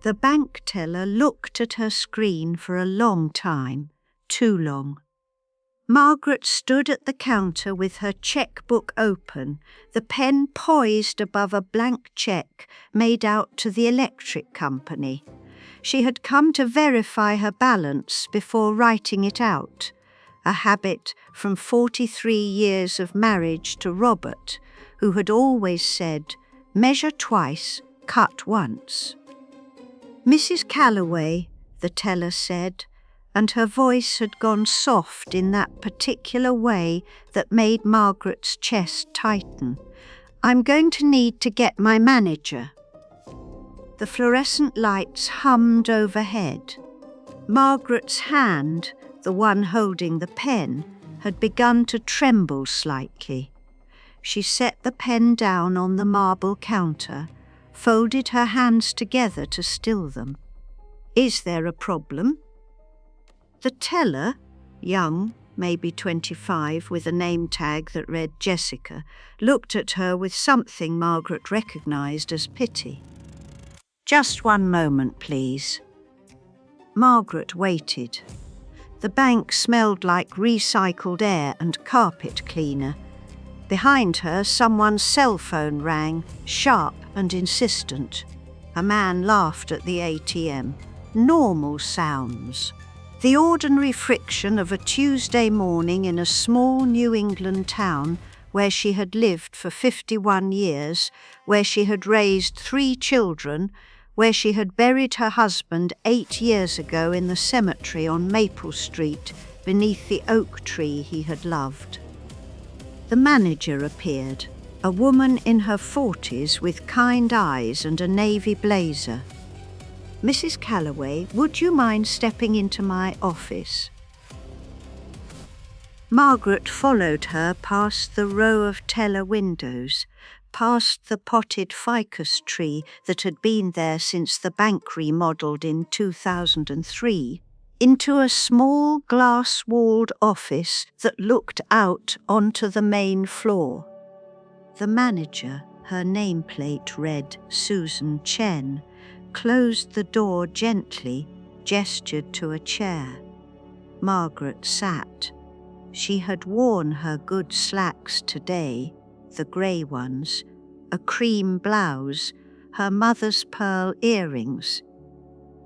The bank teller looked at her screen for a long time, too long. Margaret stood at the counter with her checkbook open, the pen poised above a blank cheque made out to the electric company. She had come to verify her balance before writing it out, a habit from 43 years of marriage to Robert, who had always said, "Measure twice, cut once." "Mrs. Callaway," the teller said, and her voice had gone soft in that particular way that made Margaret's chest tighten. "I'm going to need to get my manager." The fluorescent lights hummed overhead. Margaret's hand, the one holding the pen, had begun to tremble slightly. She set the pen down on the marble counter, folded her hands together to still them. "Is there a problem?" The teller, young, maybe 25, with a name tag that read Jessica, looked at her with something Margaret recognized as pity. "Just one moment, please." Margaret waited. The bank smelled like recycled air and carpet cleaner. Behind her, someone's cell phone rang, sharp and insistent. A man laughed at the ATM. Normal sounds. The ordinary friction of a Tuesday morning in a small New England town where she had lived for 51 years, where she had raised 3 children, where she had buried her husband 8 years ago in the cemetery on Maple Street beneath the oak tree he had loved. The manager appeared, a woman in her 40s with kind eyes and a navy blazer. "Mrs. Callaway, would you mind stepping into my office?" Margaret followed her past the row of teller windows, past the potted ficus tree that had been there since the bank remodelled in 2003, into a small glass-walled office that looked out onto the main floor. The manager, her nameplate read Susan Chen, closed the door gently, gestured to a chair. Margaret sat. She had worn her good slacks today, the grey ones, a cream blouse, her mother's pearl earrings.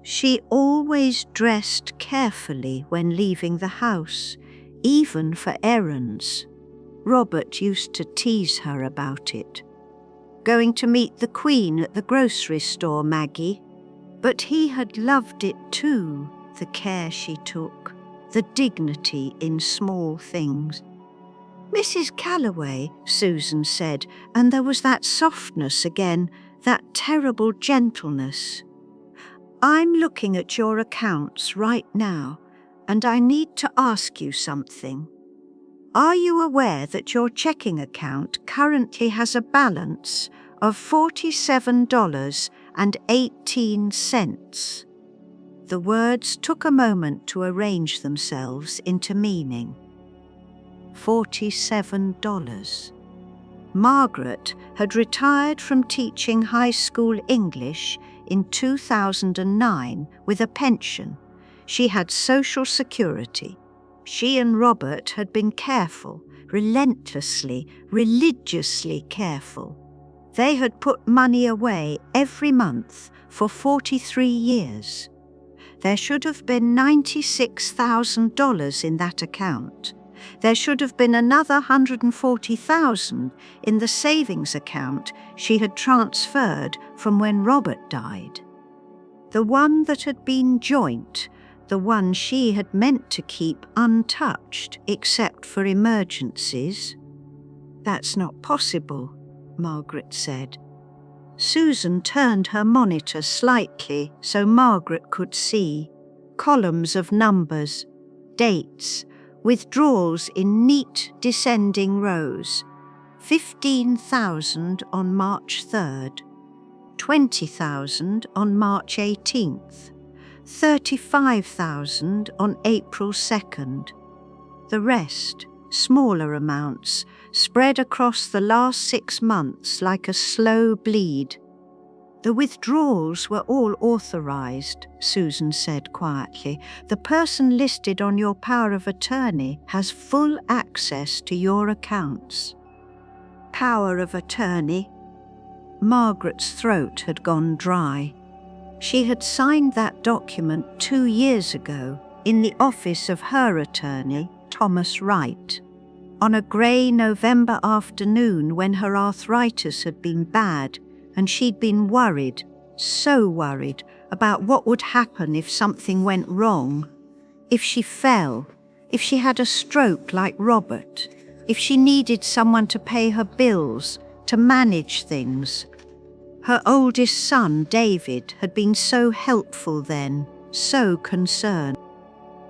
She always dressed carefully when leaving the house, even for errands. Robert used to tease her about it. "Going to meet the Queen at the grocery store, Maggie?" But he had loved it too, the care she took, the dignity in small things. "Mrs. Callaway," Susan said, and there was that softness again, that terrible gentleness. "I'm looking at your accounts right now, and I need to ask you something. Are you aware that your checking account currently has a balance of $47.18? The words took a moment to arrange themselves into meaning. $47. Margaret had retired from teaching high school English in 2009 with a pension. She had Social Security. She and Robert had been careful, relentlessly, religiously careful. They had put money away every month for 43 years. There should have been $96,000 in that account. There should have been another $140,000 in the savings account she had transferred from when Robert died. The one that had been joint, the one she had meant to keep untouched except for emergencies. "That's not possible," Margaret said. Susan turned her monitor slightly so Margaret could see. Columns of numbers, dates, withdrawals in neat descending rows. 15,000 on March 3rd, 20,000 on March 18th, 35,000 on April 2nd. The rest, smaller amounts, spread across the last 6 months like a slow bleed. The withdrawals were all authorized, Susan said quietly. The person listed on your power of attorney has full access to your accounts. Power of attorney? Margaret's throat had gone dry. She had signed that document 2 years ago in the office of her attorney, Thomas Wright, on a grey November afternoon when her arthritis had been bad and she'd been worried, so worried, about what would happen if something went wrong. If she fell, if she had a stroke like Robert, if she needed someone to pay her bills, to manage things. Her oldest son, David, had been so helpful then, so concerned.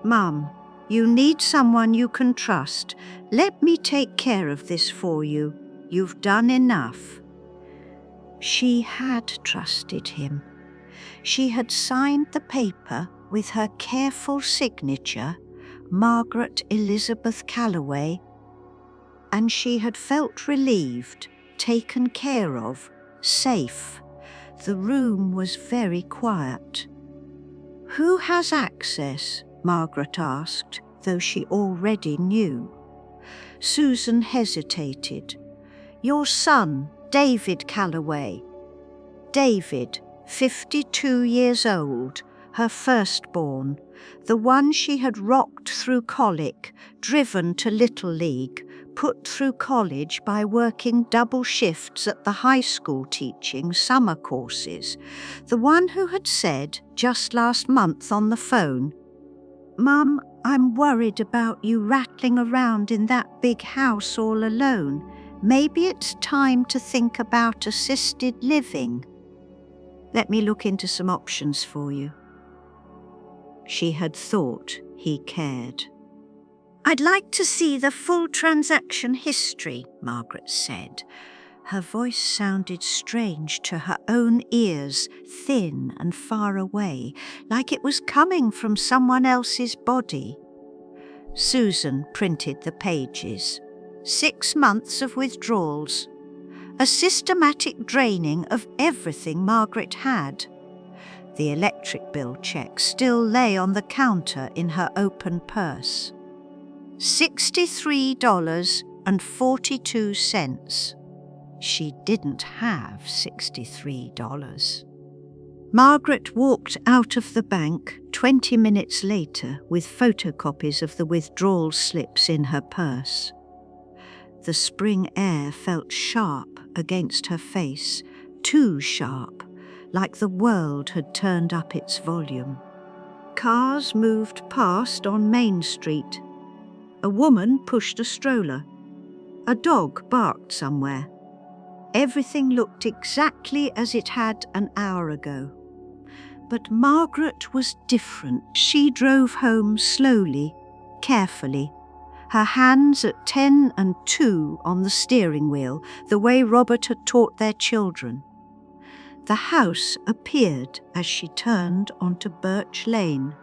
Mum, you need someone you can trust. Let me take care of this for you. You've done enough. She had trusted him. She had signed the paper with her careful signature, Margaret Elizabeth Callaway, and she had felt relieved, taken care of, safe. The room was very quiet. Who has access? Margaret asked, though she already knew. Susan hesitated. Your son, David Callaway. David, 52 years old, her firstborn, the one she had rocked through colic, driven to Little League, put through college by working double shifts at the high school teaching summer courses, the one who had said just last month on the phone, Mum, I'm worried about you rattling around in that big house all alone. Maybe it's time to think about assisted living. Let me look into some options for you. She had thought he cared. I'd like to see the full transaction history, Margaret said. Her voice sounded strange to her own ears, thin and far away, like it was coming from someone else's body. Susan printed the pages. 6 months of withdrawals. A systematic draining of everything Margaret had. The electric bill check still lay on the counter in her open purse. $63.42. She didn't have $63. Margaret walked out of the bank 20 minutes later with photocopies of the withdrawal slips in her purse. The spring air felt sharp against her face, too sharp, like the world had turned up its volume. Cars moved past on Main Street. A woman pushed a stroller. A dog barked somewhere. Everything looked exactly as it had an hour ago. But Margaret was different. She drove home slowly, carefully, her hands at 10 and 2 on the steering wheel, the way Robert had taught their children. The house appeared as she turned onto Birch Lane.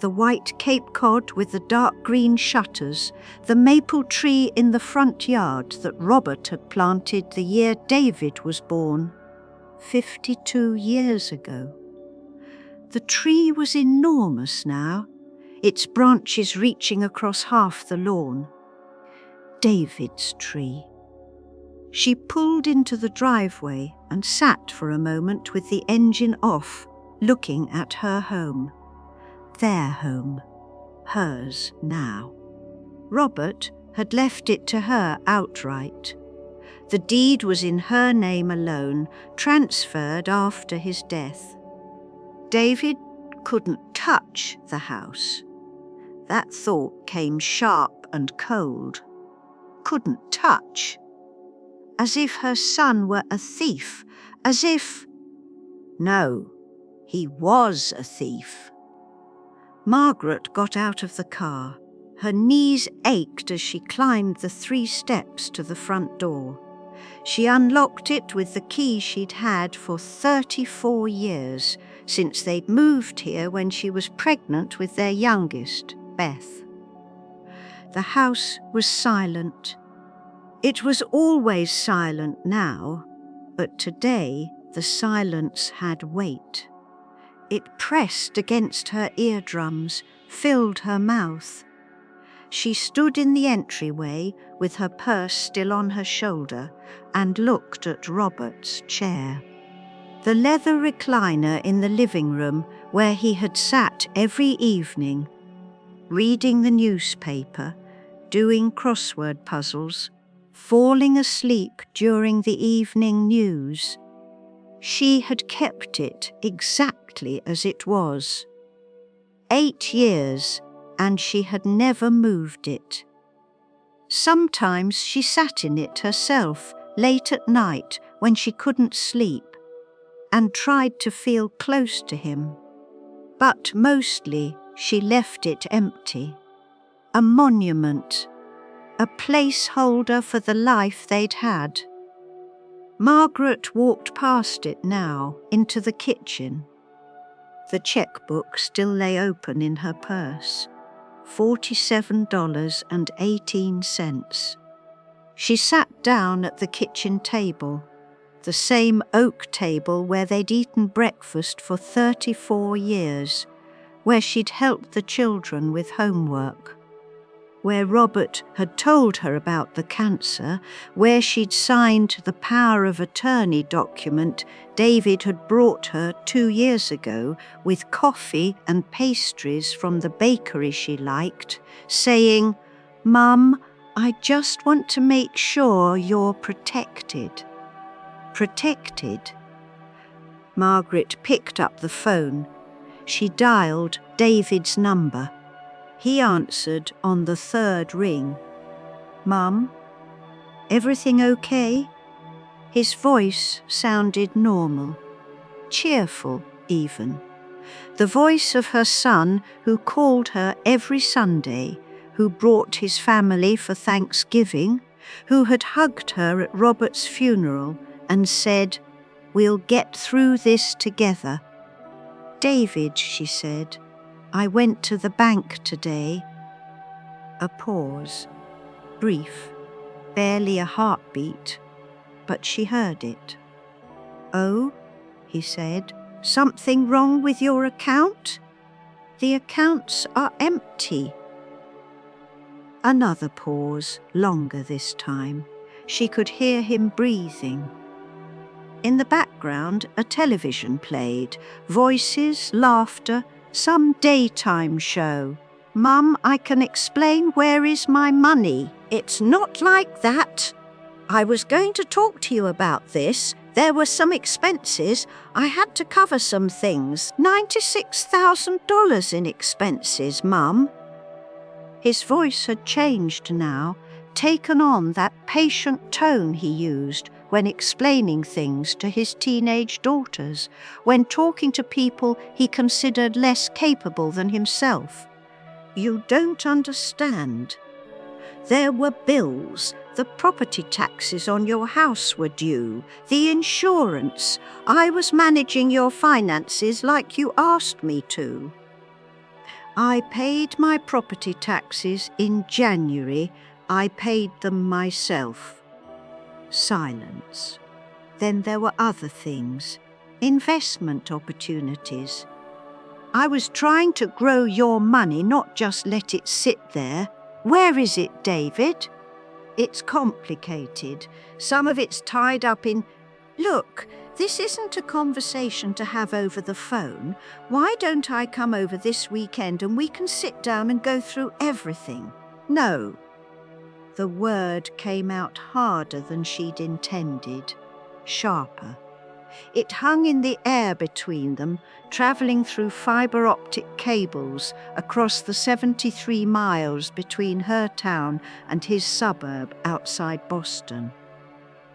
The white Cape Cod with the dark green shutters, the maple tree in the front yard that Robert had planted the year David was born, 52 years ago. The tree was enormous now, its branches reaching across half the lawn. David's tree. She pulled into the driveway and sat for a moment with the engine off, looking at her home. Their home. Hers now. Robert had left it to her outright. The deed was in her name alone, transferred after his death. David couldn't touch the house. That thought came sharp and cold. Couldn't touch. As if her son were a thief, as if... No, he was a thief. Margaret got out of the car. Her knees ached as she climbed the 3 steps to the front door. She unlocked it with the key she'd had for 34 years, since they'd moved here when she was pregnant with their youngest, Beth. The house was silent. It was always silent now, but today The silence had weight. It pressed against her eardrums, filled her mouth. She stood in the entryway with her purse still on her shoulder and looked at Robert's chair. The leather recliner in the living room where he had sat every evening, reading the newspaper, doing crossword puzzles, falling asleep during the evening news. She had kept it exactly as it was. 8 years, and she had never moved it. Sometimes she sat in it herself, late at night when she couldn't sleep, and tried to feel close to him. But mostly she left it empty. A monument, a placeholder for the life they'd had. Margaret walked past it now, into the kitchen. The checkbook still lay open in her purse. $47.18. She sat down at the kitchen table, the same oak table where they'd eaten breakfast for 34 years, where she'd helped the children with homework, where Robert had told her about the cancer, where she'd signed the power of attorney document David had brought her 2 years ago with coffee and pastries from the bakery she liked, saying, "Mum, I just want to make sure you're protected." Protected? Margaret picked up the phone. She dialed David's number. He answered on the 3rd ring. "Mum, everything okay?" His voice sounded normal, cheerful even. The voice of her son who called her every Sunday, who brought his family for Thanksgiving, who had hugged her at Robert's funeral and said, "We'll get through this together." "David," she said, "I went to the bank today." A pause, brief, barely a heartbeat, but she heard it. "Oh," he said, "something wrong with your account?" "The accounts are empty." Another pause, longer this time. She could hear him breathing. In the background, a television played. Voices, laughter, some daytime show. "Mum, I can explain where is my money." "It's not like that. I was going to talk to you about this. There were some expenses. I had to cover some things. $96,000 in expenses, Mum." His voice had changed now, taken on that patient tone he used when explaining things to his teenage daughters, when talking to people he considered less capable than himself. "You don't understand. There were bills. The property taxes on your house were due. The insurance. I was managing your finances like you asked me to." "I paid my property taxes in January. I paid them myself." Silence. Then there were other things. Investment opportunities. "I was trying to grow your money, not just let it sit there." "Where is it, David?" "It's complicated. Some of it's tied up in..." "Look, this isn't a conversation to have over the phone. Why don't I come over this weekend and we can sit down and go through everything?" "No." The word came out harder than she'd intended, sharper. It hung in the air between them, travelling through fibre optic cables across the 73 miles between her town and his suburb outside Boston.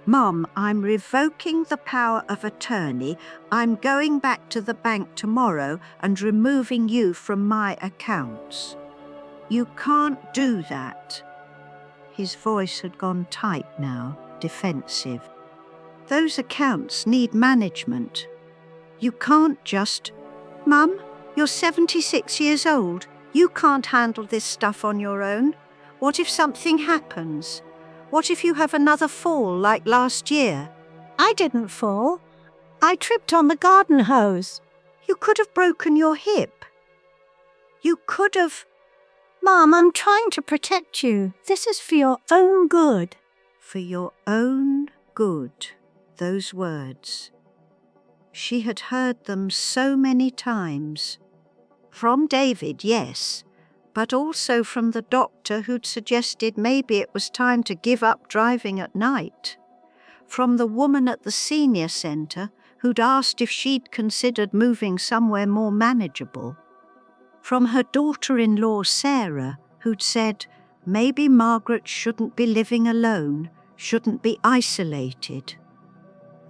"Mum, I'm revoking the power of attorney. I'm going back to the bank tomorrow and removing you from my accounts." "You can't do that." His voice had gone tight now, defensive. "Those accounts need management. You can't just..." "Mum, you're 76 years old. You can't handle this stuff on your own. What if something happens? What if you have another fall like last year?" "I didn't fall. I tripped on the garden hose. You could have broken your hip. You could have... Mom, I'm trying to protect you. This is for your own good. For your own good, those words. She had heard them so many times. From David, yes, but also from the doctor who'd suggested maybe it was time to give up driving at night. From the woman at the senior centre who'd asked if she'd considered moving somewhere more manageable. From her daughter-in-law Sarah, who'd said maybe Margaret shouldn't be living alone, shouldn't be isolated.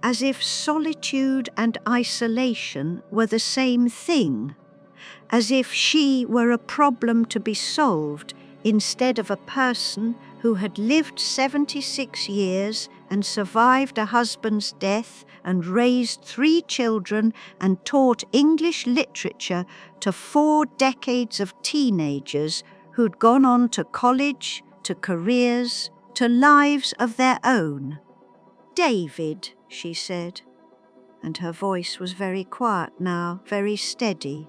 As if solitude and isolation were the same thing. As if she were a problem to be solved instead of a person who had lived 76 years and survived a husband's death and raised 3 children and taught English literature to 4 decades of teenagers who'd gone on to college, to careers, to lives of their own. David, she said, and her voice was very quiet now, very steady.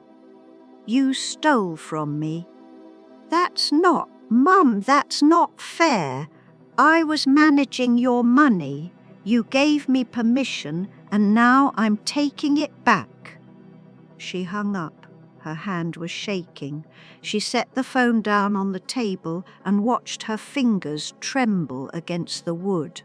You stole from me. That's not, Mum, that's not fair. I was managing your money. You gave me permission, and now I'm taking it back. She hung up. Her hand was shaking. She set the phone down on the table and watched her fingers tremble against the wood.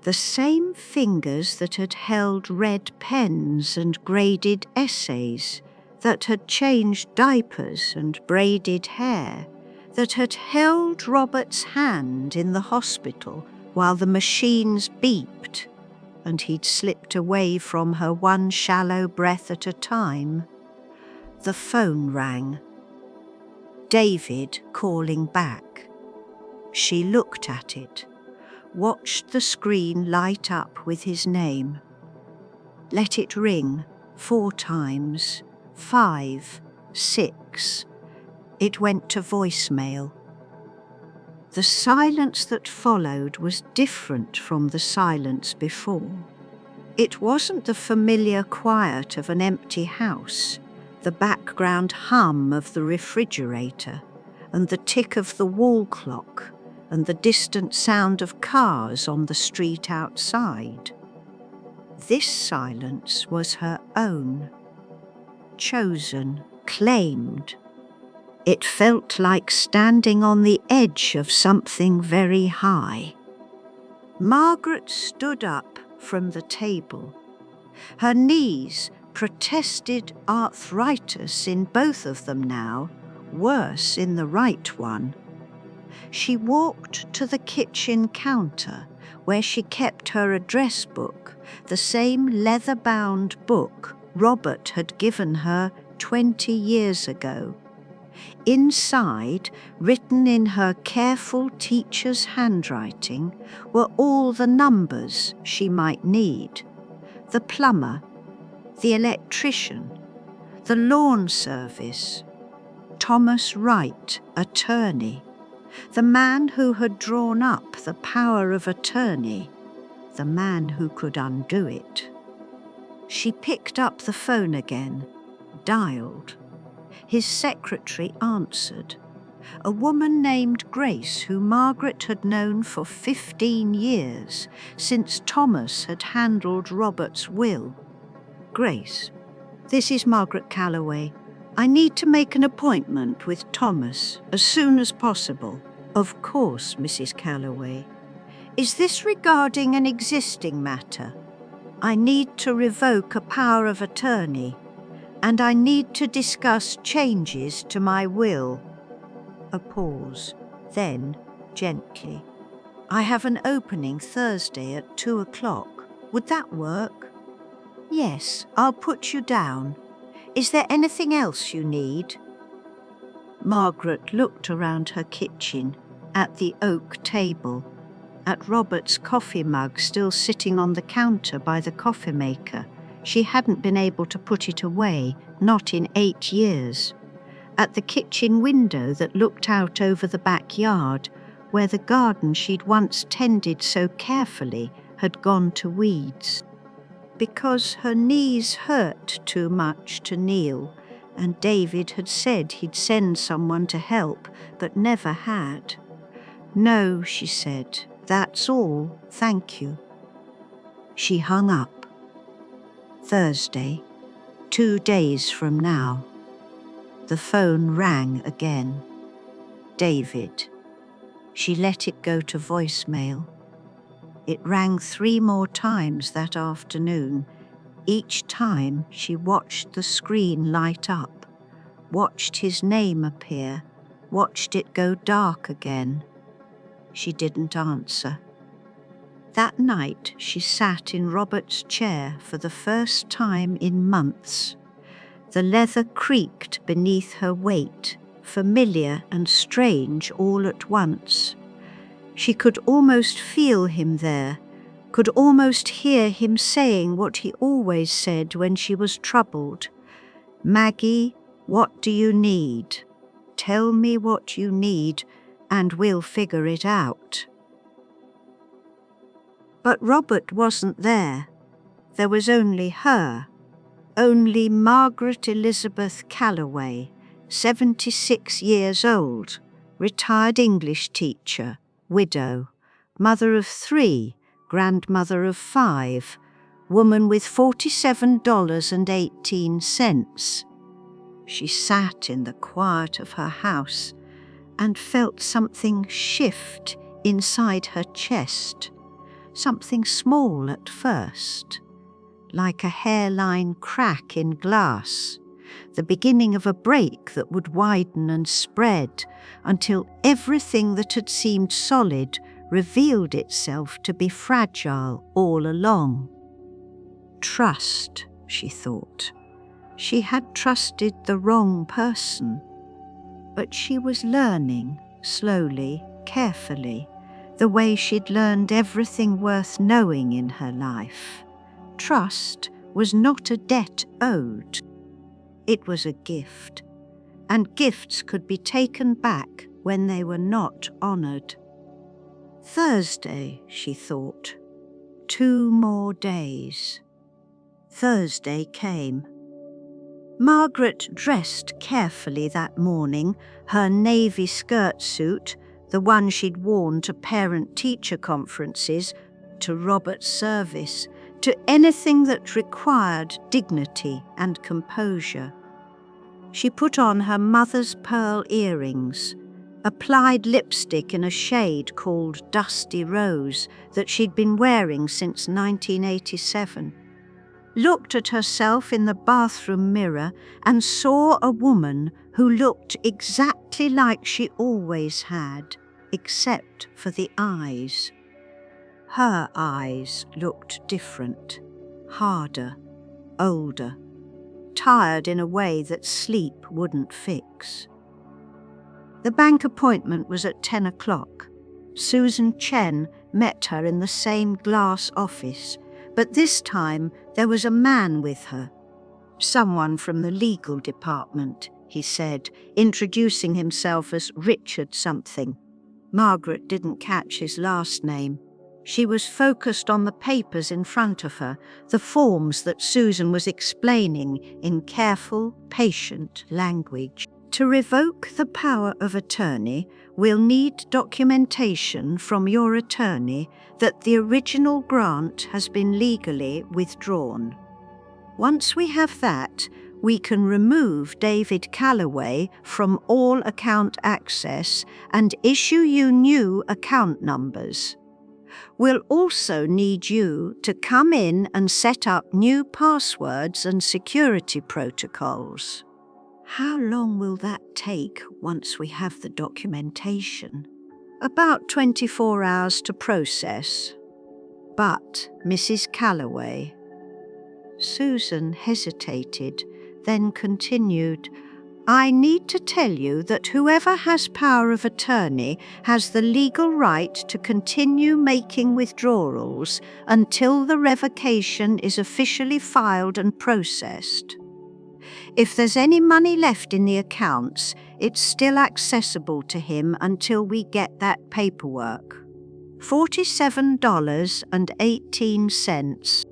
The same fingers that had held red pens and graded essays, that had changed diapers and braided hair, that had held Robert's hand in the hospital while the machines beeped, and he'd slipped away from her one shallow breath at a time. The phone rang. David calling back. She looked at it, watched the screen light up with his name. Let it ring 4 times, 5, 6. It went to voicemail. The silence that followed was different from the silence before. It wasn't the familiar quiet of an empty house, the background hum of the refrigerator, and the tick of the wall clock, and the distant sound of cars on the street outside. This silence was her own. Chosen, claimed. It felt like standing on the edge of something very high. Margaret stood up from the table. Her knees protested arthritis in both of them now, worse in the right one. She walked to the kitchen counter where she kept her address book, the same leather-bound book Robert had given her 20 years ago. Inside, written in her careful teacher's handwriting, were all the numbers she might need. The plumber, the electrician, the lawn service, Thomas Wright, attorney, the man who had drawn up the power of attorney, the man who could undo it. She picked up the phone again, dialed. His secretary answered. A woman named Grace, who Margaret had known for 15 years, since Thomas had handled Robert's will. Grace, this is Margaret Callaway. I need to make an appointment with Thomas as soon as possible. Of course, Mrs. Callaway. Is this regarding an existing matter? I need to revoke a power of attorney, and I need to discuss changes to my will. A pause, then, gently. I have an opening Thursday at 2 o'clock. Would that work? Yes, I'll put you down. Is there anything else you need? Margaret looked around her kitchen, at the oak table, at Robert's coffee mug still sitting on the counter by the coffee maker. She hadn't been able to put it away, not in 8 years. At the kitchen window that looked out over the backyard, where the garden she'd once tended so carefully had gone to weeds. because her knees hurt too much to kneel, and David had said he'd send someone to help, but never had. "No," she said, "that's all, thank you." She hung up. Thursday, 2 days from now. The phone rang again. David. She let it go to voicemail. It rang 3 more times that afternoon. Each time she watched the screen light up, watched his name appear, watched it go dark again. She didn't answer. That night she sat in Robert's chair for the first time in months. The leather creaked beneath her weight, familiar and strange all at once. She could almost feel him there, could almost hear him saying what he always said when she was troubled. "Maggie, what do you need? Tell me what you need, and we'll figure it out." But Robert wasn't there. There was only her, only Margaret Elizabeth Callaway, 76 years old, retired English teacher, widow, mother of 3, grandmother of 5, woman with $47.18. She sat in the quiet of her house and felt something shift inside her chest, something small at first, like a hairline crack in glass, the beginning of a break that would widen and spread until everything that had seemed solid revealed itself to be fragile all along. Trust, she thought. She had trusted the wrong person. But she was learning, slowly, carefully, the way she'd learned everything worth knowing in her life. Trust was not a debt owed. It was a gift, and gifts could be taken back when they were not honoured. Thursday, she thought. 2 more days. Thursday came. Margaret dressed carefully that morning, her navy skirt suit, the one she'd worn to parent-teacher conferences, to Robert's service, to anything that required dignity and composure. She put on her mother's pearl earrings, applied lipstick in a shade called Dusty Rose that she'd been wearing since 1987, looked at herself in the bathroom mirror and saw a woman who looked exactly like she always had, except for the eyes. Her eyes looked different, harder, older, tired in a way that sleep wouldn't fix. The bank appointment was at 10 o'clock. Susan Chen met her in the same glass office, but this time there was a man with her. "Someone from the legal department," he said, introducing himself as Richard something. Margaret didn't catch his last name. She was focused on the papers in front of her, the forms that Susan was explaining in careful, patient language. "To revoke the power of attorney, we'll need documentation from your attorney that the original grant has been legally withdrawn. Once we have that, we can remove David Callaway from all account access and issue you new account numbers. We'll also need you to come in and set up new passwords and security protocols." "How long will that take once we have the documentation?" "About 24 hours to process." "But, Mrs. Callaway..." Susan hesitated, then continued, "I need to tell you that whoever has power of attorney has the legal right to continue making withdrawals until the revocation is officially filed and processed. If there's any money left in the accounts, it's still accessible to him until we get that paperwork. $47.18.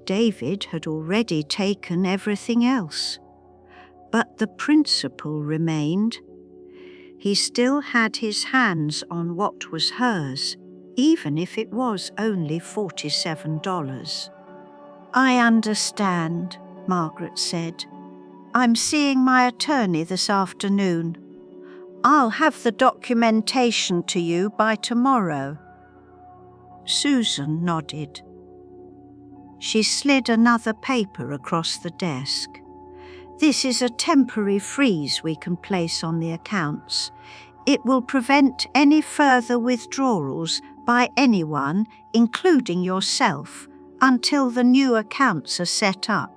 David had already taken everything else, but the principle remained. He still had his hands on what was hers, even if it was only $47. I understand, Margaret said. I'm seeing my attorney this afternoon. I'll have the documentation to you by tomorrow. Susan nodded. She slid another paper across the desk. This is a temporary freeze we can place on the accounts. It will prevent any further withdrawals by anyone, including yourself, until the new accounts are set up.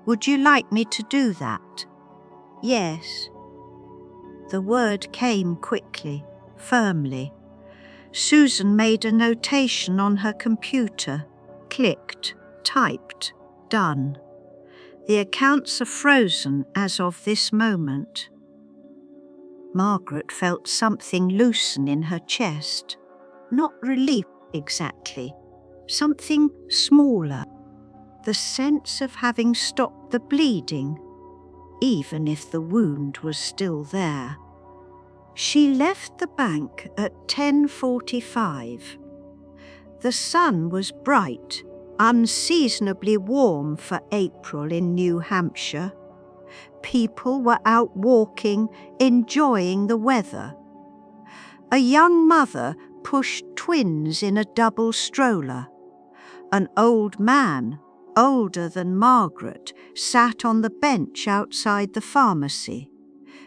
Would you like me to do that? Yes. The word came quickly, firmly. Susan made a notation on her computer, clicked, typed, done. The accounts are frozen as of this moment. Margaret felt something loosen in her chest. Not relief exactly, something smaller. The sense of having stopped the bleeding, even if the wound was still there. She left the bank at 10:45. The sun was bright, unseasonably warm for April in New Hampshire. People were out walking, enjoying the weather. A young mother pushed twins in a double stroller. An old man, older than Margaret, sat on the bench outside the pharmacy,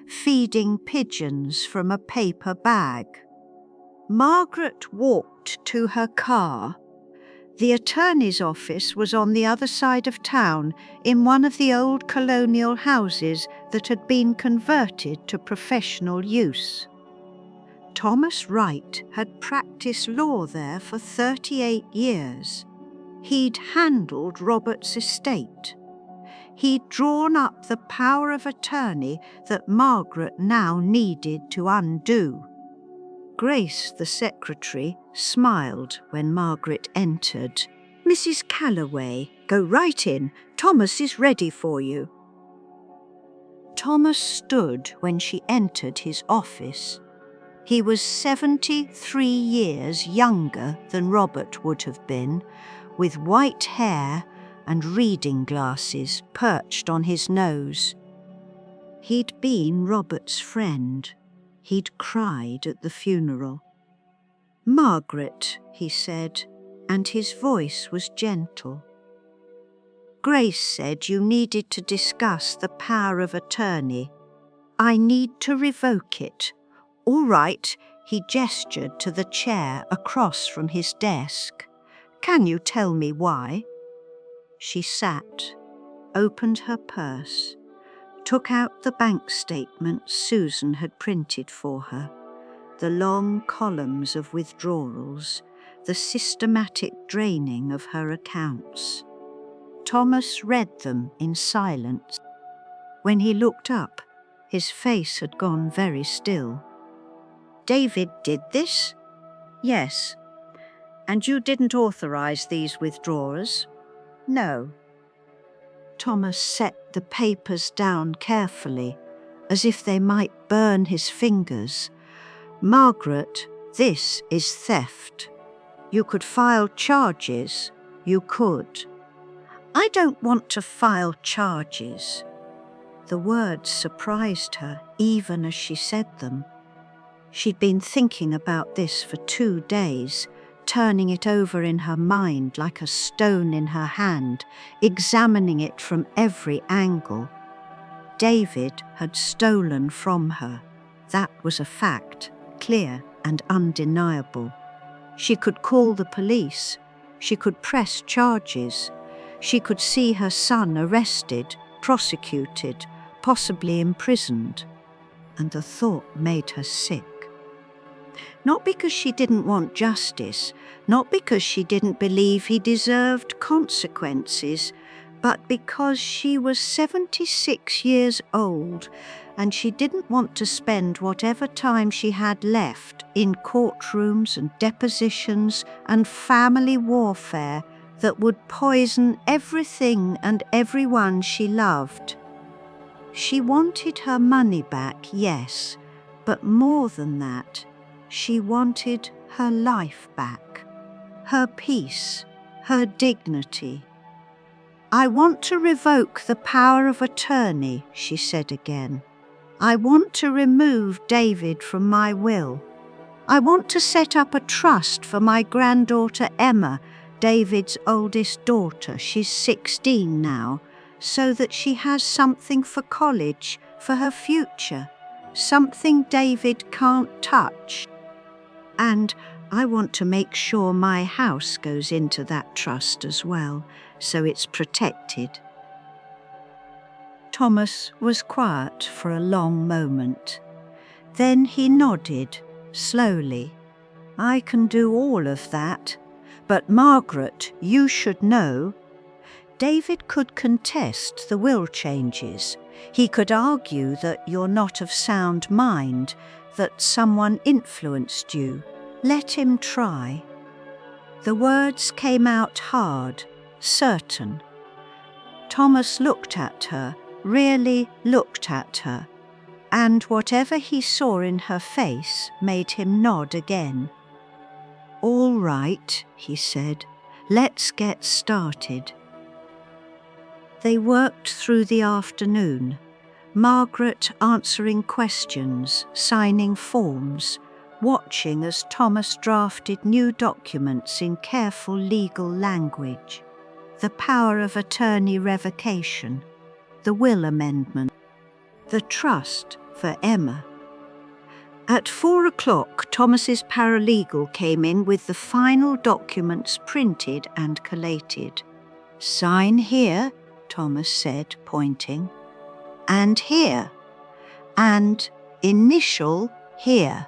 feeding pigeons from a paper bag. Margaret walked to her car. The attorney's office was on the other side of town, in one of the old colonial houses that had been converted to professional use. Thomas Wright had practiced law there for 38 years. He'd handled Robert's estate. He'd drawn up the power of attorney that Margaret now needed to undo. Grace, the secretary, smiled when Margaret entered. "Mrs. Callaway, go right in. Thomas is ready for you." Thomas stood when she entered his office. He was 73 years younger than Robert would have been, with white hair and reading glasses perched on his nose. He'd been Robert's friend. He'd cried at the funeral. "Margaret," he said, and his voice was gentle. "Grace said you needed to discuss the power of attorney. I need to revoke it." "All right," he gestured to the chair across from his desk. "Can you tell me why?" She sat, opened her purse, took out the bank statements Susan had printed for her, the long columns of withdrawals, the systematic draining of her accounts. Thomas read them in silence. When he looked up, his face had gone very still. "David did this?" "Yes." "And you didn't authorize these withdrawals?" "No." Thomas set the papers down carefully, as if they might burn his fingers. "Margaret, this is theft. You could file charges. You could." "I don't want to file charges." The words surprised her, even as she said them. She'd been thinking about this for 2 days, turning it over in her mind like a stone in her hand, examining it from every angle. David had stolen from her. That was a fact, clear and undeniable. She could call the police. She could press charges. She could see her son arrested, prosecuted, possibly imprisoned. And the thought made her sick. Not because she didn't want justice, not because she didn't believe he deserved consequences, but because she was 76 years old and she didn't want to spend whatever time she had left in courtrooms and depositions and family warfare that would poison everything and everyone she loved. She wanted her money back, yes, but more than that, she wanted her life back, her peace, her dignity. "I want to revoke the power of attorney," she said again. "I want to remove David from my will. I want to set up a trust for my granddaughter Emma, David's oldest daughter. She's 16 now, so that she has something for college, for her future, something David can't touch. And I want to make sure my house goes into that trust as well, so it's protected." Thomas was quiet for a long moment. Then he nodded, slowly. "I can do all of that. But Margaret, you should know." David could contest the will changes. He could argue that you're not of sound mind, that someone influenced you. Let him try. The words came out hard, certain. Thomas looked at her, really looked at her, and whatever he saw in her face made him nod again. "All right," he said. "Let's get started." They worked through the afternoon, Margaret answering questions, signing forms, watching as Thomas drafted new documents in careful legal language. The power of attorney revocation, the will amendment, the trust for Emma. At 4 o'clock, Thomas's paralegal came in with the final documents printed and collated. "Sign here," Thomas said, pointing, "and here, and initial here."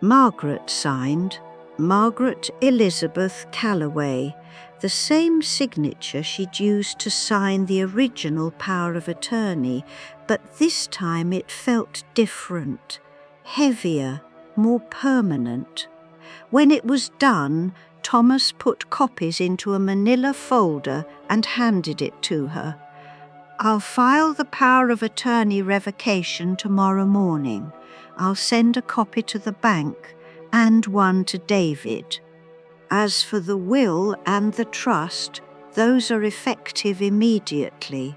Margaret signed, Margaret Elizabeth Callaway, the same signature she'd used to sign the original power of attorney, but this time it felt different, heavier, more permanent. When it was done, Thomas put copies into a manila folder and handed it to her. "I'll file the power of attorney revocation tomorrow morning. I'll send a copy to the bank and one to David. As for the will and the trust, those are effective immediately.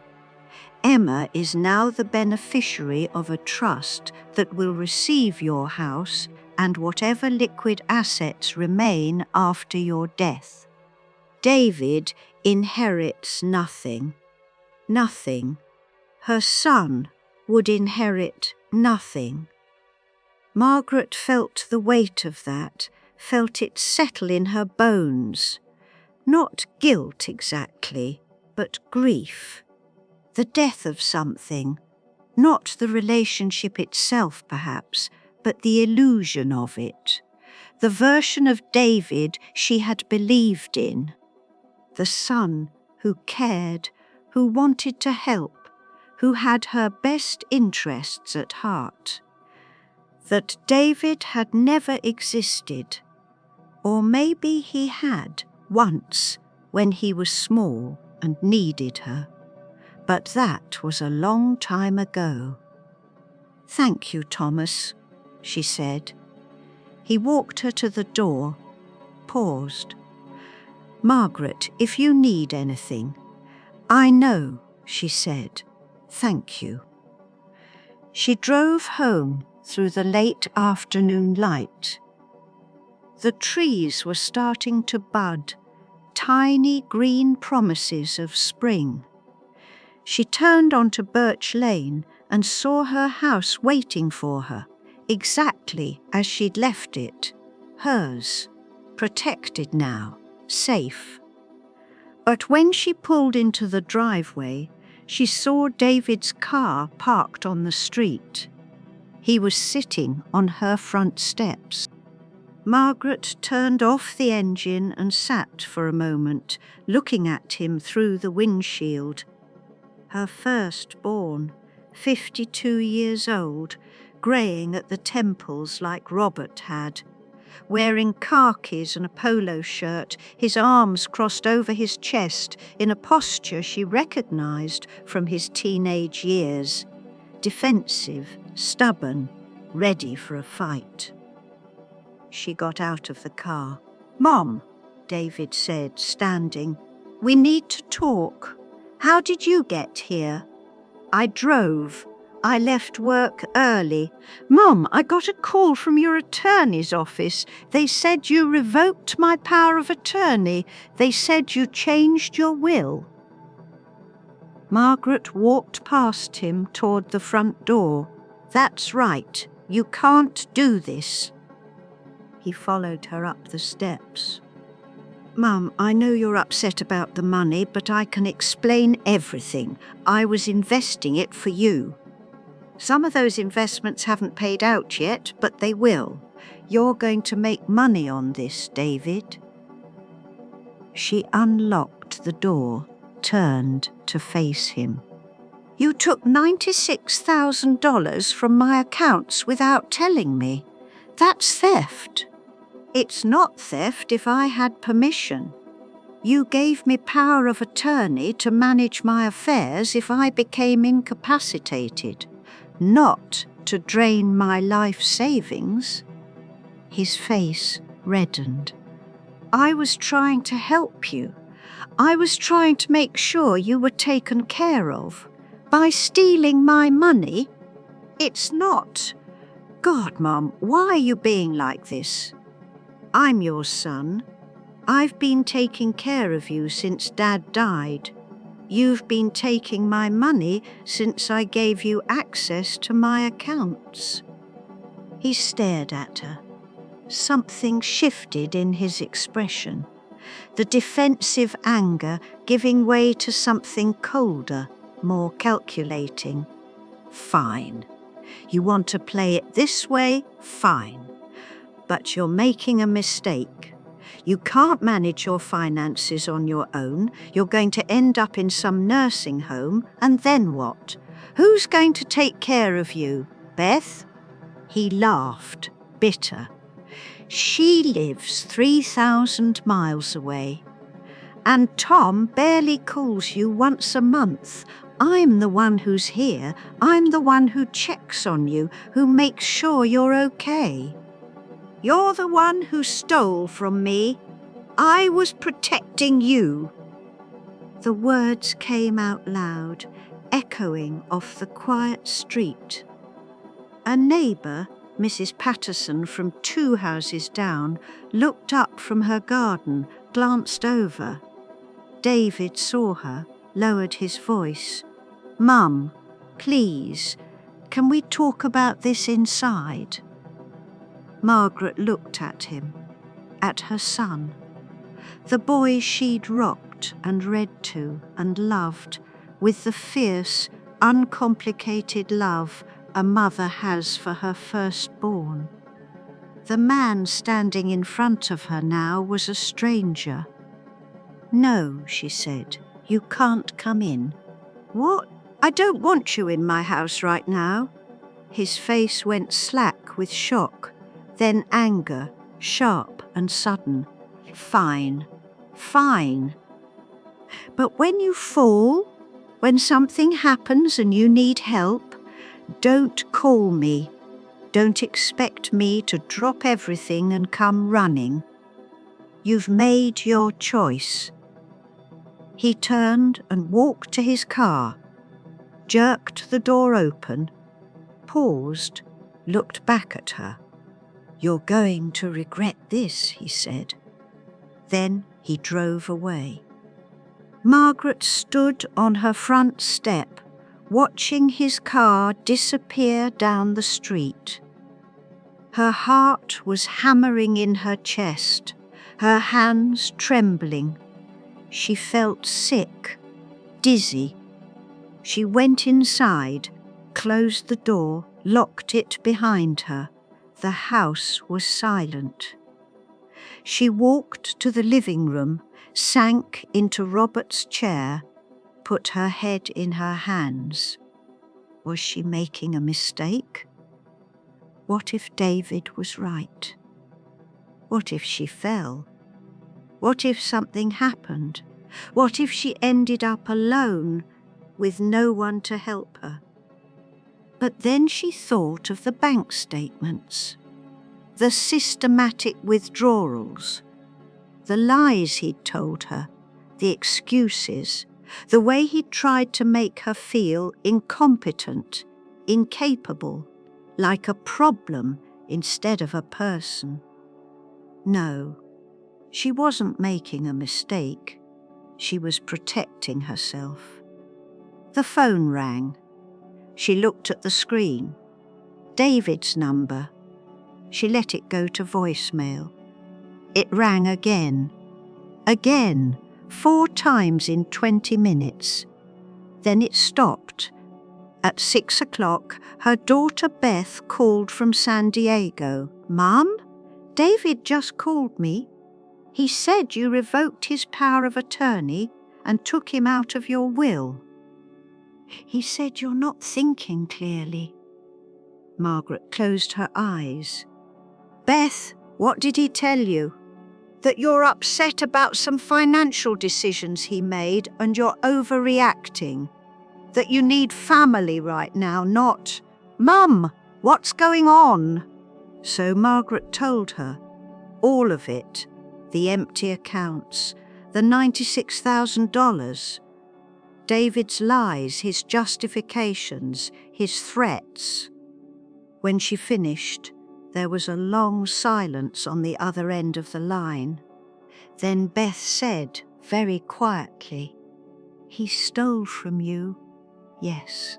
Emma is now the beneficiary of a trust that will receive your house and whatever liquid assets remain after your death. David inherits nothing. Nothing. Her son would inherit nothing." Margaret felt the weight of that, felt it settle in her bones. Not guilt exactly, but grief. The death of something, not the relationship itself perhaps, but the illusion of it. The version of David she had believed in. The son who cared, who wanted to help, who had her best interests at heart. That David had never existed, or maybe he had once when he was small and needed her, but that was a long time ago. "Thank you, Thomas," she said. He walked her to the door, paused. "Margaret, if you need anything." "I know," she said. "Thank you." She drove home through the late afternoon light. The trees were starting to bud, tiny green promises of spring. She turned onto Birch Lane and saw her house waiting for her, exactly as she'd left it, hers, protected now, safe. But when she pulled into the driveway, she saw David's car parked on the street. He was sitting on her front steps. Margaret turned off the engine and sat for a moment, looking at him through the windshield. Her firstborn, 52 years old, greying at the temples like Robert had. wearing khakis and a polo shirt, his arms crossed over his chest in a posture she recognized from his teenage years. Defensive, stubborn, ready for a fight. She got out of the car. "Mom," David said, standing, "we need to talk. How did you get here?" "I drove. I left work early." "Mom, I got a call from your attorney's office. They said you revoked my power of attorney. They said you changed your will." Margaret walked past him toward the front door. "That's right. You can't do this." He followed her up the steps. "Mum, I know you're upset about the money, but I can explain everything. I was investing it for you. Some of those investments haven't paid out yet, but they will. You're going to make money on this, David." She unlocked the door, turned to face him. "You took $96,000 from my accounts without telling me. That's theft." "It's not theft if I had permission. You gave me power of attorney to manage my affairs if I became incapacitated, not to drain my life savings." His face reddened. "I was trying to help you. I was trying to make sure you were taken care of. By stealing my money? It's not. God, Mum, why are you being like this? I'm your son. I've been taking care of you since Dad died. You've been taking my money since I gave you access to my accounts." He stared at her. Something shifted in his expression, the defensive anger giving way to something colder, more calculating. "Fine. You want to play it this way? Fine. But you're making a mistake. You can't manage your finances on your own. You're going to end up in some nursing home, and then what? Who's going to take care of you, Beth?" He laughed, bitter. "She lives 3,000 miles away. And Tom barely calls you once a month. I'm the one who's here. I'm the one who checks on you, who makes sure you're okay. You're the one who stole from me. I was protecting you." The words came out loud, echoing off the quiet street. A neighbour, Mrs. Patterson from 2 houses down, looked up from her garden, glanced over. David saw her, lowered his voice. "Mum, please, can we talk about this inside?" Margaret looked at him, at her son, the boy she'd rocked and read to and loved with the fierce, uncomplicated love a mother has for her firstborn. The man standing in front of her now was a stranger. "No," she said, "you can't come in." "What? I don't want you in my house right now." His face went slack with shock, then anger, sharp and sudden. "Fine, fine. But when you fall, when something happens and you need help, don't call me. Don't expect me to drop everything and come running. You've made your choice." He turned and walked to his car, jerked the door open, paused, looked back at her. "You're going to regret this," he said. Then he drove away. Margaret stood on her front step, watching his car disappear down the street. Her heart was hammering in her chest, her hands trembling. She felt sick, dizzy. She went inside, closed the door, locked it behind her. The house was silent. She walked to the living room, sank into Robert's chair, put her head in her hands. Was she making a mistake? What if David was right? What if she fell? What if something happened? What if she ended up alone with no one to help her? But then she thought of the bank statements, the systematic withdrawals, the lies he'd told her, the excuses, the way he'd tried to make her feel incompetent, incapable, like a problem instead of a person. No, she wasn't making a mistake. She was protecting herself. The phone rang. She looked at the screen. David's number. She let it go to voicemail. It rang again. Again, 4 times in 20 minutes. Then it stopped. At 6 o'clock, her daughter Beth called from San Diego. "Mum, David just called me. He said you revoked his power of attorney and took him out of your will. He said you're not thinking clearly." Margaret closed her eyes. "Beth, what did he tell you?" "That you're upset about some financial decisions he made and you're overreacting. That you need family right now, not, 'Mum, what's going on?'" So Margaret told her, all of it, the empty accounts, the $96,000, David's lies, his justifications, his threats. When she finished, there was a long silence on the other end of the line. Then Beth said, very quietly, "He stole from you." "Yes."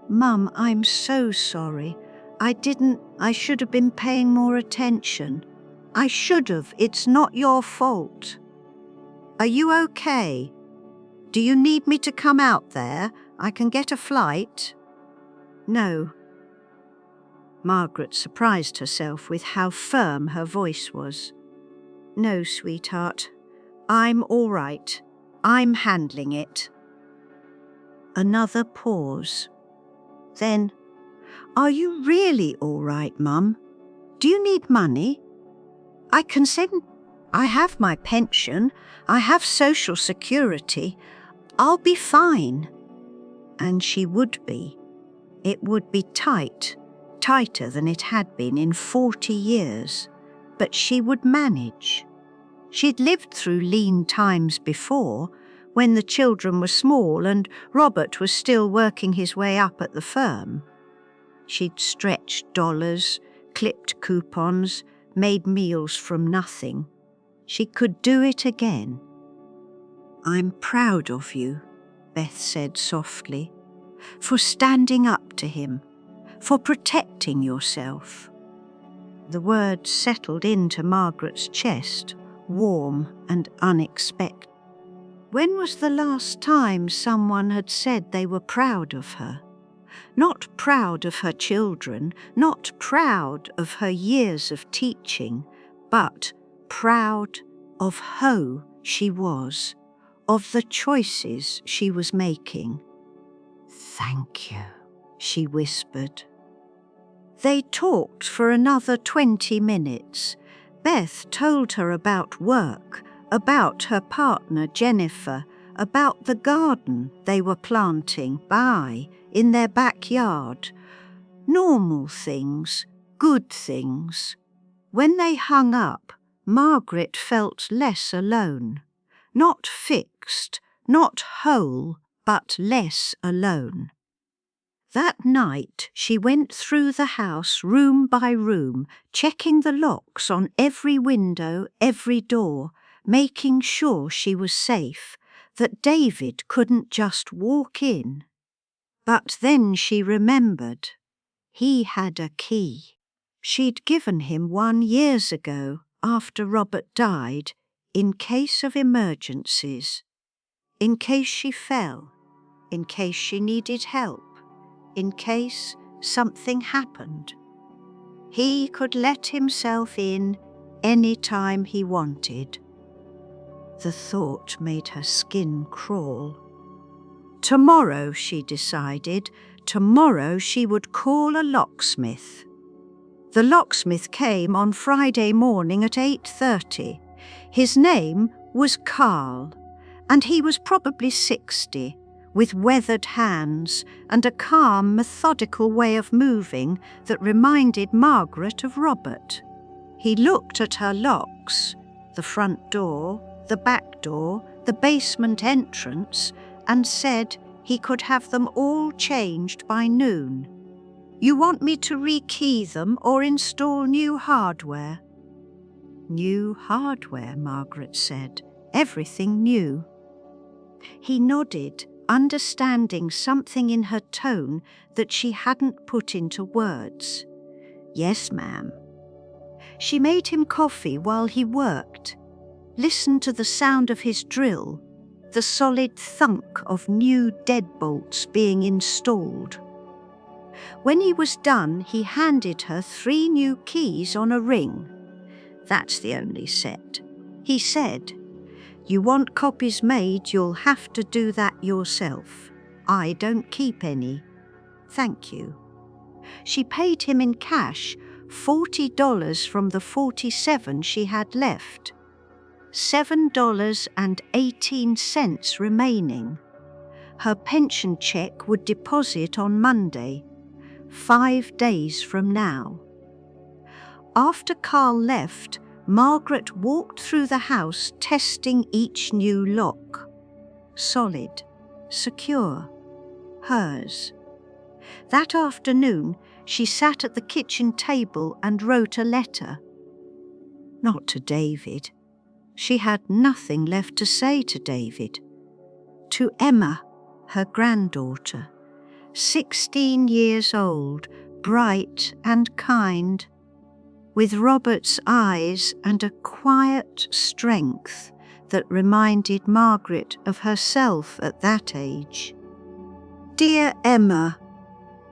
"Mum, I'm so sorry. I should have been paying more attention. I should have. It's not your fault." "Are you okay? Do you need me to come out there? I can get a flight." "No." Margaret surprised herself with how firm her voice was. "No, sweetheart. I'm all right. I'm handling it." Another pause. Then, "Are you really all right, Mum? Do you need money? I have my pension. I have Social Security. I'll be fine." And she would be. It would be tight, tighter than it had been in 40 years. But she would manage. She'd lived through lean times before, when the children were small and Robert was still working his way up at the firm. She'd stretched dollars, clipped coupons, made meals from nothing. She could do it again. "I'm proud of you," Beth said softly, "for standing up to him, for protecting yourself." The words settled into Margaret's chest, warm and unexpected. When was the last time someone had said they were proud of her? Not proud of her children, not proud of her years of teaching, but proud of who she was, of the choices she was making. "Thank you," she whispered. They talked for another 20 minutes. Beth told her about work, about her partner Jennifer, about the garden they were planting in their backyard. Normal things, good things. When they hung up, Margaret felt less alone. Not fixed, not whole, but less alone. That night she went through the house room by room, checking the locks on every window, every door, making sure she was safe, that David couldn't just walk in. But then she remembered. He had a key. She'd given him one years ago, after Robert died, in case of emergencies. In case she fell, in case she needed help, in case something happened. He could let himself in any time he wanted. The thought made her skin crawl. Tomorrow, she decided, tomorrow she would call a locksmith. The locksmith came on Friday morning at 8:30. His name was Carl, and he was probably 60, with weathered hands and a calm, methodical way of moving that reminded Margaret of Robert. He looked at her locks, the front door, the back door, the basement entrance, and said he could have them all changed by noon. "You want me to rekey them or install new hardware?" "New hardware," Margaret said. "Everything new." He nodded, understanding something in her tone that she hadn't put into words. "Yes, ma'am." She made him coffee while he worked, listened to the sound of his drill, the solid thunk of new deadbolts being installed. When he was done, he handed her 3 new keys on a ring. "That's the only set." He said, "You want copies made, you'll have to do that yourself. I don't keep any. Thank you." She paid him in cash $40 from the 47 she had left. $7.18 remaining. Her pension check would deposit on Monday, 5 days from now. After Carl left, Margaret walked through the house testing each new lock. Solid, secure, hers. That afternoon, she sat at the kitchen table and wrote a letter. Not to David. She had nothing left to say to David. To Emma, her granddaughter, 16 years old, bright and kind, with Robert's eyes and a quiet strength that reminded Margaret of herself at that age. Dear Emma,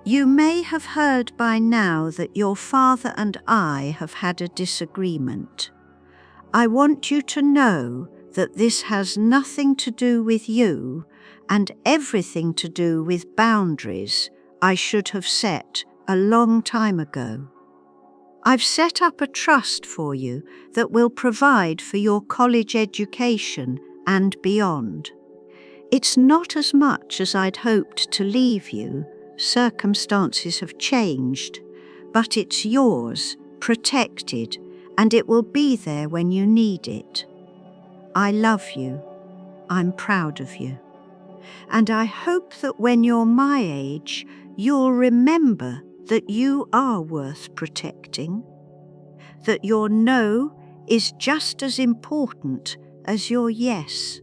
you may have heard by now that your father and I have had a disagreement. I want you to know that this has nothing to do with you and everything to do with boundaries I should have set a long time ago. I've set up a trust for you that will provide for your college education and beyond. It's not as much as I'd hoped to leave you. Circumstances have changed, but it's yours, protected, and it will be there when you need it. I love you. I'm proud of you. And I hope that when you're my age, you'll remember that you are worth protecting, that your no is just as important as your yes,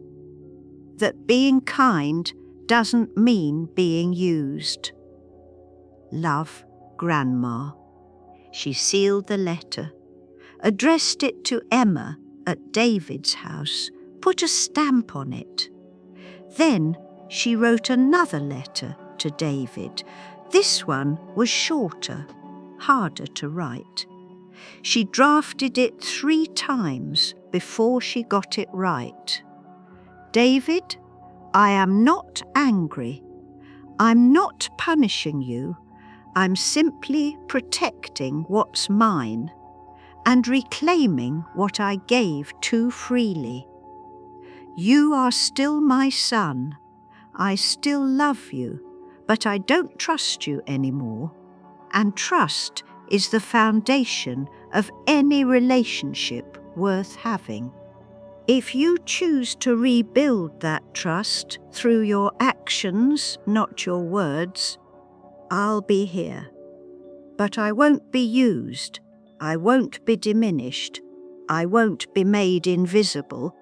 that being kind doesn't mean being used. Love, Grandma. She sealed the letter, addressed it to Emma at David's house, put a stamp on it. Then she wrote another letter to David. This one was shorter, harder to write. She drafted it 3 times before she got it right. David, I am not angry. I'm not punishing you. I'm simply protecting what's mine and reclaiming what I gave too freely. You are still my son. I still love you, but I don't trust you anymore. And trust is the foundation of any relationship worth having. If you choose to rebuild that trust through your actions, not your words, I'll be here. But I won't be used. I won't be diminished. I won't be made invisible.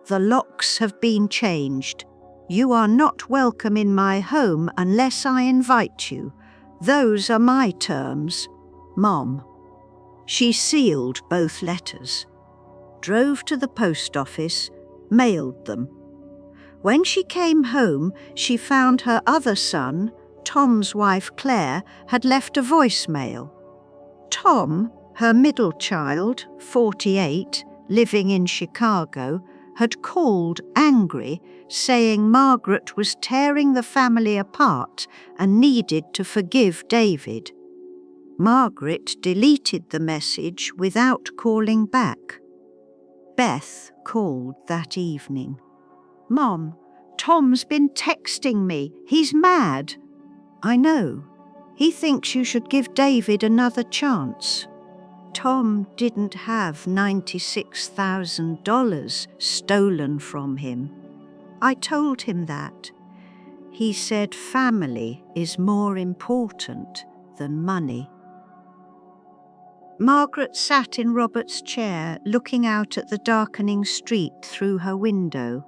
The locks have been changed. You are not welcome in my home unless I invite you. Those are my terms. Mom. She sealed both letters, drove to the post office, mailed them. When she came home, she found her other son, Tom's wife Claire, had left a voicemail. Tom, her middle child, 48, living in Chicago, had called angry, saying Margaret was tearing the family apart and needed to forgive David. Margaret deleted the message without calling back. Beth called that evening. "Mom, Tom's been texting me. He's mad." "I know. He thinks you should give David another chance." Tom didn't have $96,000 stolen from him. I told him that. He said family is more important than money. Margaret sat in Robert's chair, looking out at the darkening street through her window.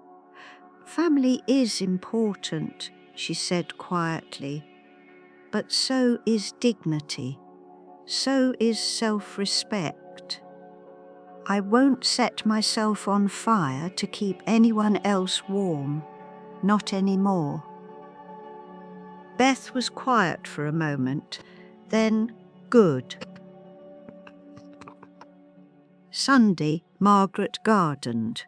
"Family is important," she said quietly. "But so is dignity. So is self-respect. I won't set myself on fire to keep anyone else warm. Not anymore." Beth was quiet for a moment, then good. Sunday, Margaret gardened.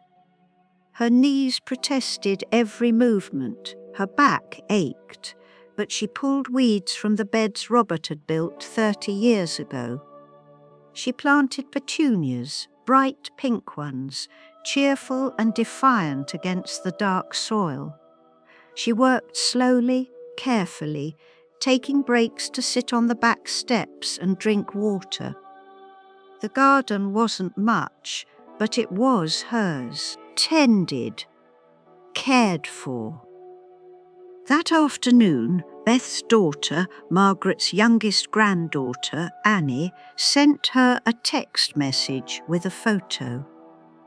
Her knees protested every movement, her back ached, but she pulled weeds from the beds Robert had built 30 years ago. She planted petunias, bright pink ones, cheerful and defiant against the dark soil. She worked slowly, carefully, taking breaks to sit on the back steps and drink water. The garden wasn't much, but it was hers, tended, cared for. That afternoon, Beth's daughter, Margaret's youngest granddaughter, Annie, sent her a text message with a photo.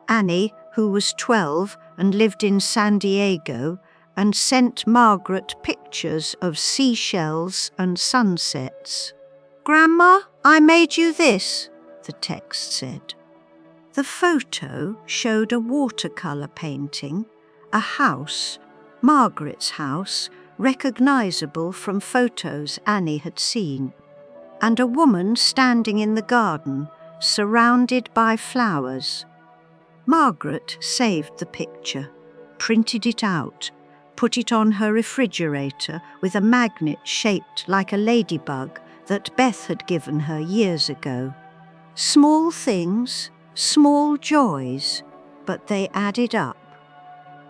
Annie, who was 12 and lived in San Diego, and sent Margaret pictures of seashells and sunsets. "Grandma, I made you this," the text said. The photo showed a watercolour painting, a house, Margaret's house, recognisable from photos Annie had seen, and a woman standing in the garden, surrounded by flowers. Margaret saved the picture, printed it out, put it on her refrigerator with a magnet shaped like a ladybug that Beth had given her years ago. Small things, small joys, but they added up.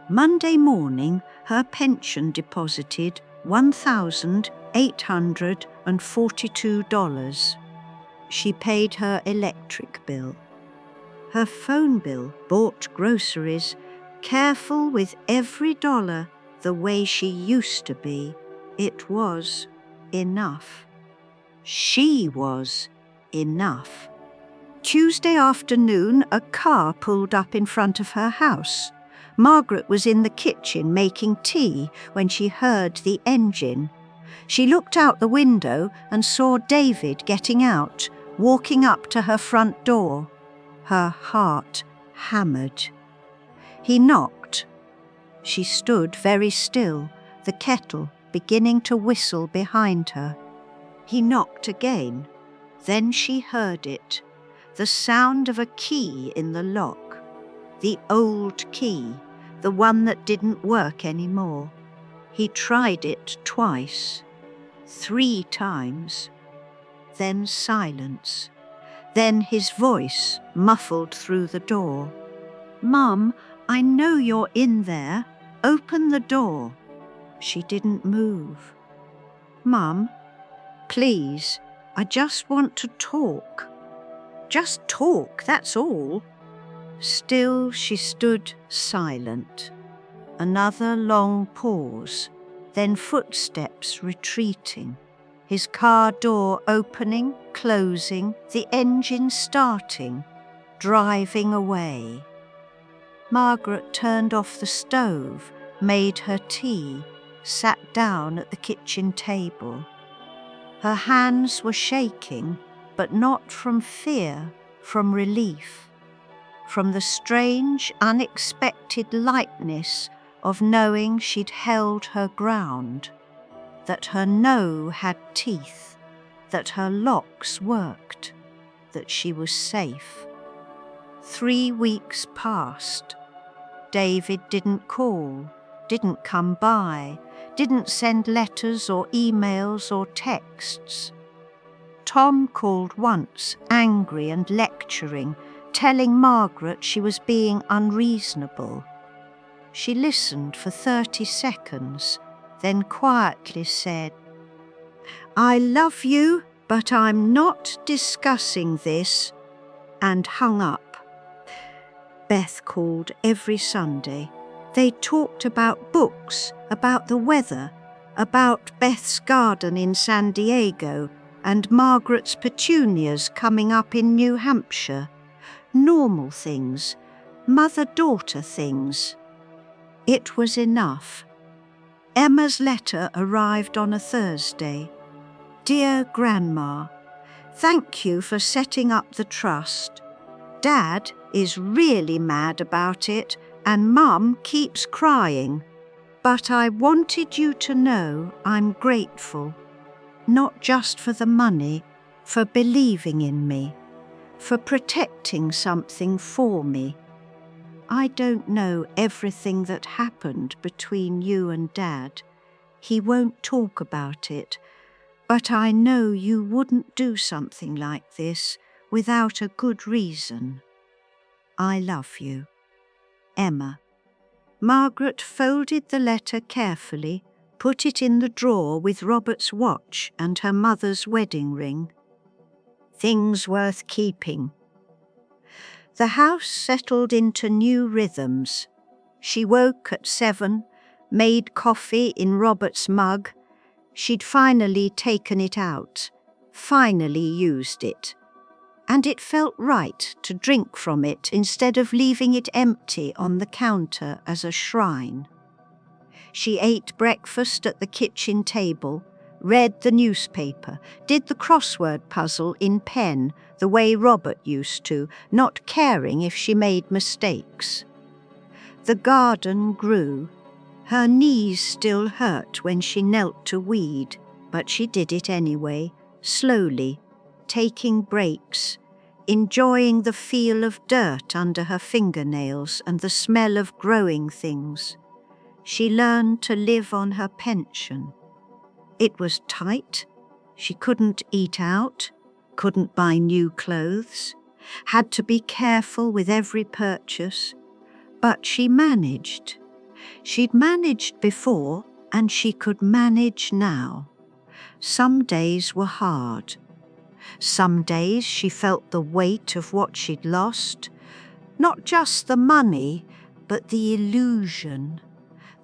Monday morning, her pension deposited $1,842. She paid her electric bill. Her phone bill, bought groceries, careful with every dollar the way she used to be. It was enough. She was enough. Tuesday afternoon, a car pulled up in front of her house. Margaret was in the kitchen making tea when she heard the engine. She looked out the window and saw David getting out, walking up to her front door. Her heart hammered. He knocked. She stood very still, the kettle beginning to whistle behind her. He knocked again. Then she heard it, the sound of a key in the lock. The old key, the one that didn't work anymore. He tried it twice, 3 times. Then silence. Then his voice muffled through the door. "Mum, I know you're in there. Open the door." She didn't move. "Mum, please, I just want to talk." "Just talk, that's all." Still she stood silent. Another long pause, then footsteps retreating. His car door opening, closing, the engine starting, driving away. Margaret turned off the stove, made her tea, sat down at the kitchen table. Her hands were shaking, but not from fear, from relief, from the strange, unexpected lightness of knowing she'd held her ground, that her no had teeth, that her locks worked, that she was safe. 3 weeks passed. David didn't call, didn't come by, didn't send letters or emails or texts. Tom called once, angry and lecturing, telling Margaret she was being unreasonable. She listened for 30 seconds, then quietly said, "I love you, but I'm not discussing this," and hung up. Beth called every Sunday. They talked about books, about the weather, about Beth's garden in San Diego and Margaret's petunias coming up in New Hampshire. Normal things, mother-daughter things. It was enough. Emma's letter arrived on a Thursday. "Dear Grandma, thank you for setting up the trust. Dad is really mad about it and Mum keeps crying. But I wanted you to know I'm grateful, not just for the money, for believing in me, for protecting something for me. I don't know everything that happened between you and Dad. He won't talk about it, but I know you wouldn't do something like this without a good reason. I love you. Emma." Margaret folded the letter carefully, put it in the drawer with Robert's watch and her mother's wedding ring. Things worth keeping. The house settled into new rhythms. She woke at 7, made coffee in Robert's mug. She'd finally taken it out, finally used it. And it felt right to drink from it instead of leaving it empty on the counter as a shrine. She ate breakfast at the kitchen table, read the newspaper, did the crossword puzzle in pen the way Robert used to, not caring if she made mistakes. The garden grew. Her knees still hurt when she knelt to weed, but she did it anyway, slowly, taking breaks, enjoying the feel of dirt under her fingernails and the smell of growing things. She learned to live on her pension. It was tight. She couldn't eat out, couldn't buy new clothes, had to be careful with every purchase. But she managed. She'd managed before, and she could manage now. Some days were hard. Some days she felt the weight of what she'd lost, not just the money, but the illusion,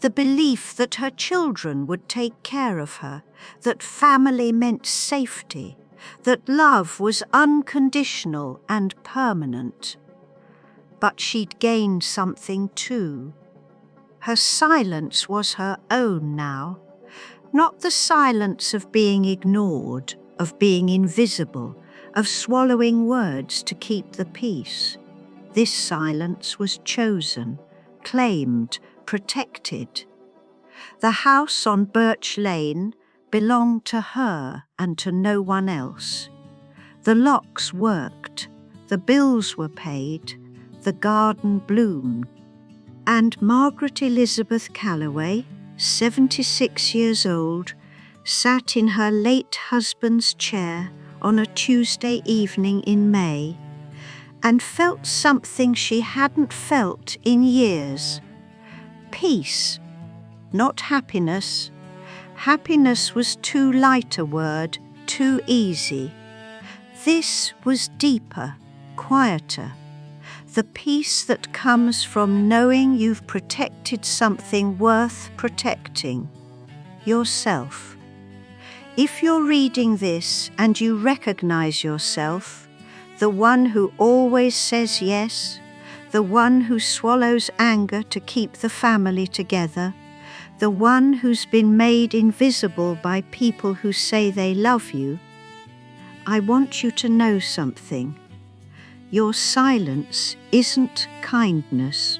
the belief that her children would take care of her, that family meant safety, that love was unconditional and permanent. But she'd gained something too. Her silence was her own now, not the silence of being ignored, of being invisible, of swallowing words to keep the peace. This silence was chosen, claimed, protected. The house on Birch Lane belonged to her and to no one else. The locks worked, the bills were paid, the garden bloomed. And Margaret Elizabeth Callaway, 76 years old, sat in her late husband's chair on a Tuesday evening in May and felt something she hadn't felt in years. Peace, not happiness. Happiness was too light a word, too easy. This was deeper, quieter. The peace that comes from knowing you've protected something worth protecting, yourself. If you're reading this and you recognize yourself, the one who always says yes, the one who swallows anger to keep the family together, the one who's been made invisible by people who say they love you, I want you to know something. Your silence isn't kindness.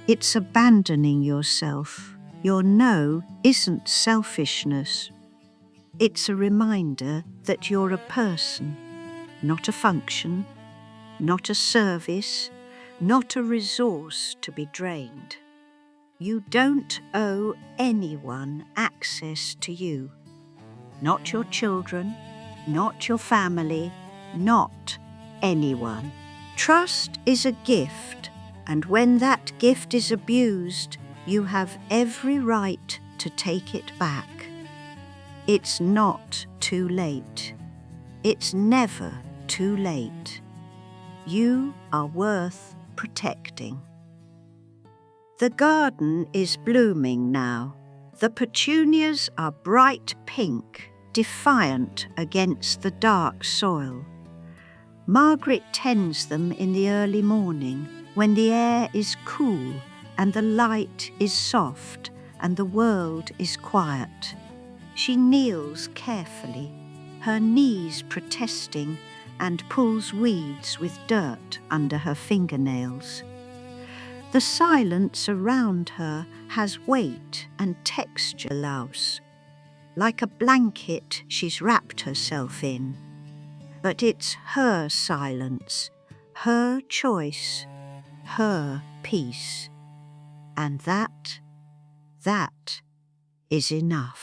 It's abandoning yourself. Your no isn't selfishness. It's a reminder that you're a person, not a function, not a service, not a resource to be drained. You don't owe anyone access to you. Not your children, not your family, not anyone. Trust is a gift, and when that gift is abused, you have every right to take it back. It's not too late. It's never too late. You are worth protecting. The garden is blooming now. The petunias are bright pink, defiant against the dark soil. Margaret tends them in the early morning, when the air is cool and the light is soft and the world is quiet. She kneels carefully, her knees protesting, and pulls weeds with dirt under her fingernails. The silence around her has weight and texture, louse. Like a blanket she's wrapped herself in. But it's her silence, her choice, her peace. And that is enough.